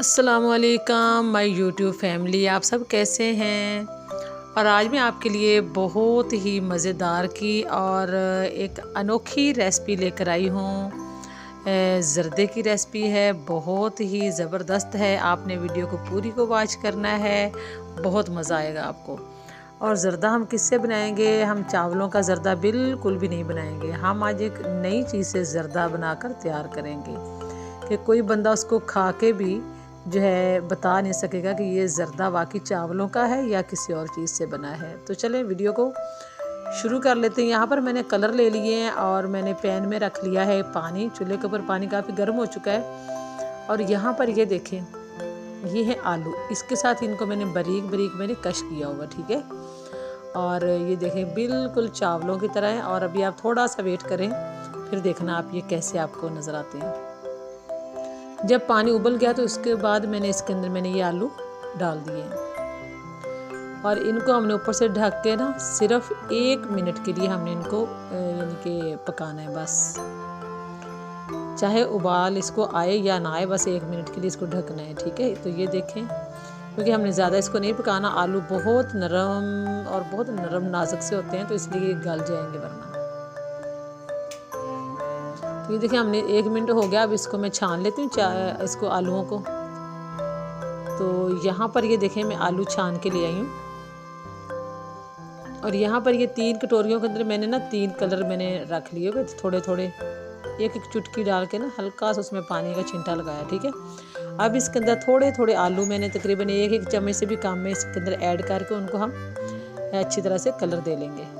अस्सलामुअलैकुम my YouTube family, आप सब कैसे हैं। और आज मैं आपके लिए बहुत ही मज़ेदार की और एक अनोखी रेसिपी लेकर आई हूँ। ज़र्दे की रेसिपी है, बहुत ही ज़बरदस्त है। आपने वीडियो को पूरी को वॉच करना है, बहुत मज़ा आएगा आपको। और ज़र्दा हम किससे बनाएंगे? हम चावलों का ज़र्दा बिल्कुल भी नहीं बनाएंगे। हम आज एक नई चीज़ से ज़र्दा बनाकर तैयार करेंगे कि कोई बंदा उसको खा के भी जो है बता नहीं सकेगा कि ये ज़र्दा वाकई चावलों का है या किसी और चीज़ से बना है। तो चलें वीडियो को शुरू कर लेते हैं। यहाँ पर मैंने कलर ले लिए हैं और मैंने पैन में रख लिया है पानी। चूल्हे के ऊपर पानी काफ़ी गर्म हो चुका है। और यहाँ पर ये देखें, ये है आलू, इसके साथ इनको मैंने बारीक बारीक मैंने कश किया हुआ, ठीक है। और ये देखें बिल्कुल चावलों की तरह है। और अभी आप थोड़ा सा वेट करें, फिर देखना आप ये कैसे आपको नज़र आते हैं। जब पानी उबल गया तो उसके बाद मैंने इसके अंदर ये आलू डाल दिए हैं और इनको हमने ऊपर से ढक के ना सिर्फ 1 मिनट के लिए हमने इनको यानी कि पकाना है बस। चाहे उबाल इसको आए या ना आए, बस 1 मिनट के लिए इसको ढकना है, ठीक है। तो ये देखें, क्योंकि हमने ज़्यादा इसको नहीं पकाना। आलू बहुत नरम और बहुत नरम नाजुक से होते हैं, तो इसलिए गल जाएंगे वरना। ये देखिए हमने 1 मिनट हो गया। अब इसको मैं छान लेती हूँ इसको आलूओं को। तो यहाँ पर ये देखें मैं आलू छान के ले आई हूँ। और यहाँ पर ये 3 कटोरियों के अंदर मैंने ना 3 कलर मैंने रख लिए हुए, थोड़े थोड़े एक चुटकी डाल के ना हल्का सा उसमें पानी का छिंटा लगाया, ठीक है। अब इसके अंदर थोड़े थोड़े आलू मैंने तकरीबन 1 चम्मच से भी कम में इसके अंदर ऐड करके उनको हम अच्छी तरह से कलर दे लेंगे,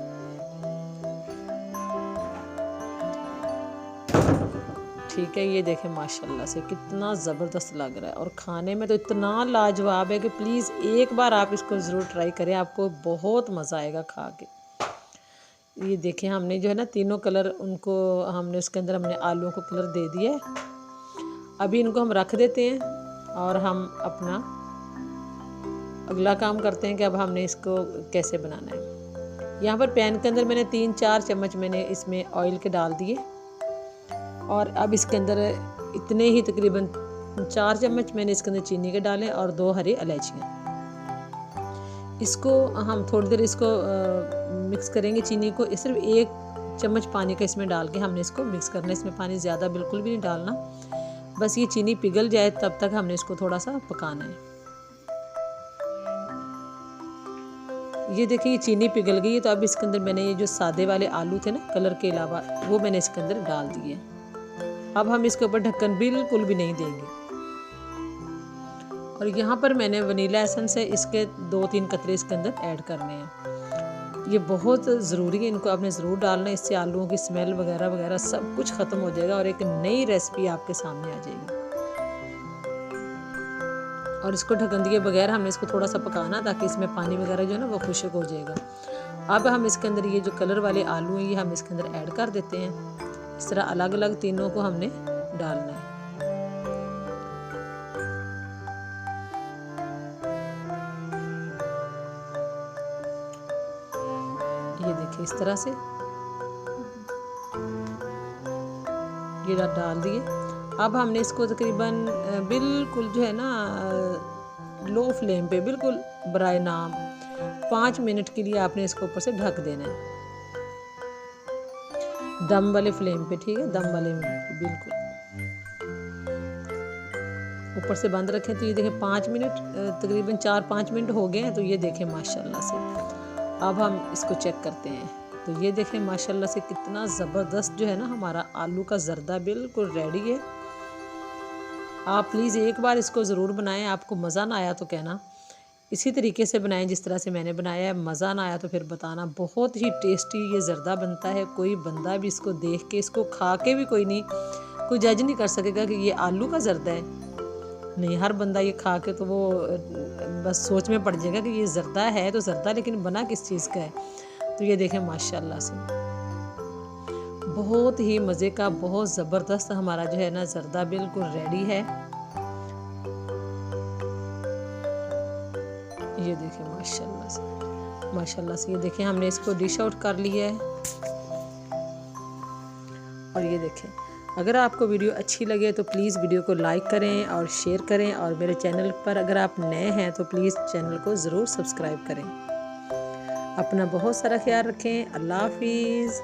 ठीक है। ये देखें माशाल्लाह से कितना ज़बरदस्त लग रहा है और खाने में तो इतना लाजवाब है कि प्लीज़ एक बार आप इसको ज़रूर ट्राई करें, आपको बहुत मज़ा आएगा खा के। ये देखें हमने जो है ना तीनों कलर उनको हमने उसके अंदर हमने आलूओं को कलर दे दिया है। अभी इनको हम रख देते हैं और हम अपना अगला काम करते हैं कि अब हमने इसको कैसे बनाना है। यहाँ पर पैन के अंदर मैंने 3-4 चम्मच मैंने इसमें ऑयल के डाल दिए और अब इसके अंदर इतने ही तकरीबन 4 चम्मच मैंने इसके अंदर चीनी के डालें और 2 हरी इलायचियाँ। इसको हम थोड़ी देर इसको मिक्स करेंगे चीनी को। सिर्फ 1 चम्मच पानी का इसमें डाल के हमने इसको मिक्स करना है। इसमें पानी ज़्यादा बिल्कुल भी नहीं डालना, बस ये चीनी पिघल जाए तब तक हमने इसको थोड़ा सा पकाना है। ये देखिए ये चीनी पिघल गई है। तो अब इसके अंदर मैंने ये जो सादे वाले आलू थे ना कलर के अलावा, वो मैंने इसके अंदर डाल दिए। अब हम इसके ऊपर ढक्कन बिल्कुल भी नहीं देंगे। और यहाँ पर मैंने वनीला एसेंस है, इसके 2-3 कतरे इसके अंदर ऐड करने हैं। ये बहुत ज़रूरी है, इनको आपने ज़रूर डालना है। इससे आलूओं की स्मेल वगैरह वगैरह सब कुछ ख़त्म हो जाएगा और एक नई रेसिपी आपके सामने आ जाएगी। और इसको ढक्कन दिए बगैर हमने इसको थोड़ा सा पकाना ताकि इसमें पानी वगैरह जो है ना वो खुश्क हो जाएगा। अब हम इसके अंदर ये जो कलर वाले आलू हैं ये हम इसके अंदर ऐड कर देते हैं। इस तरह अलग अलग तीनों को हमने डालना है। ये देखिए इस तरह से ये डाल दिए। अब हमने इसको तकरीबन बिल्कुल जो है ना लो फ्लेम पे बिल्कुल बराए नाम 5 मिनट के लिए आपने इसको ऊपर से ढक देना है, दम वाले फ्लेम पे, ठीक है। दम वाले बिल्कुल ऊपर से बंद रखें। तो ये देखें 5 मिनट तकरीबन 4-5 मिनट हो गए हैं। तो ये देखें माशाल्लाह से अब हम इसको चेक करते हैं। तो ये देखें माशाल्लाह से कितना ज़बरदस्त जो है ना हमारा आलू का ज़र्दा बिल्कुल रेडी है। आप प्लीज़ एक बार इसको ज़रूर बनाएं। आपको मज़ा ना आया तो कहना, इसी तरीके से बनाएं जिस तरह से मैंने बनाया है। मज़ा ना आया तो फिर बताना। बहुत ही टेस्टी ये ज़र्दा बनता है। कोई बंदा भी इसको देख के, इसको खा के भी कोई जज नहीं कर सकेगा कि ये आलू का ज़र्दा है। नहीं, हर बंदा ये खा के तो वो बस सोच में पड़ जाएगा कि ये ज़र्दा है तो ज़र्दा, लेकिन बना किस चीज़ का है। तो ये देखें माशाल्लाह से बहुत ही मज़े का, बहुत ज़बरदस्त हमारा जो है ना ज़र्दा बिल्कुल रेडी है। ये देखें माशाल्लाह से ये देखें हमने इसको डिश आउट कर लिया है। और ये देखें अगर आपको वीडियो अच्छी लगे तो प्लीज़ वीडियो को लाइक करें और शेयर करें, और मेरे चैनल पर अगर आप नए हैं तो प्लीज़ चैनल को ज़रूर सब्सक्राइब करें। अपना बहुत सारा ख्याल रखें। अल्लाह हाफिज़।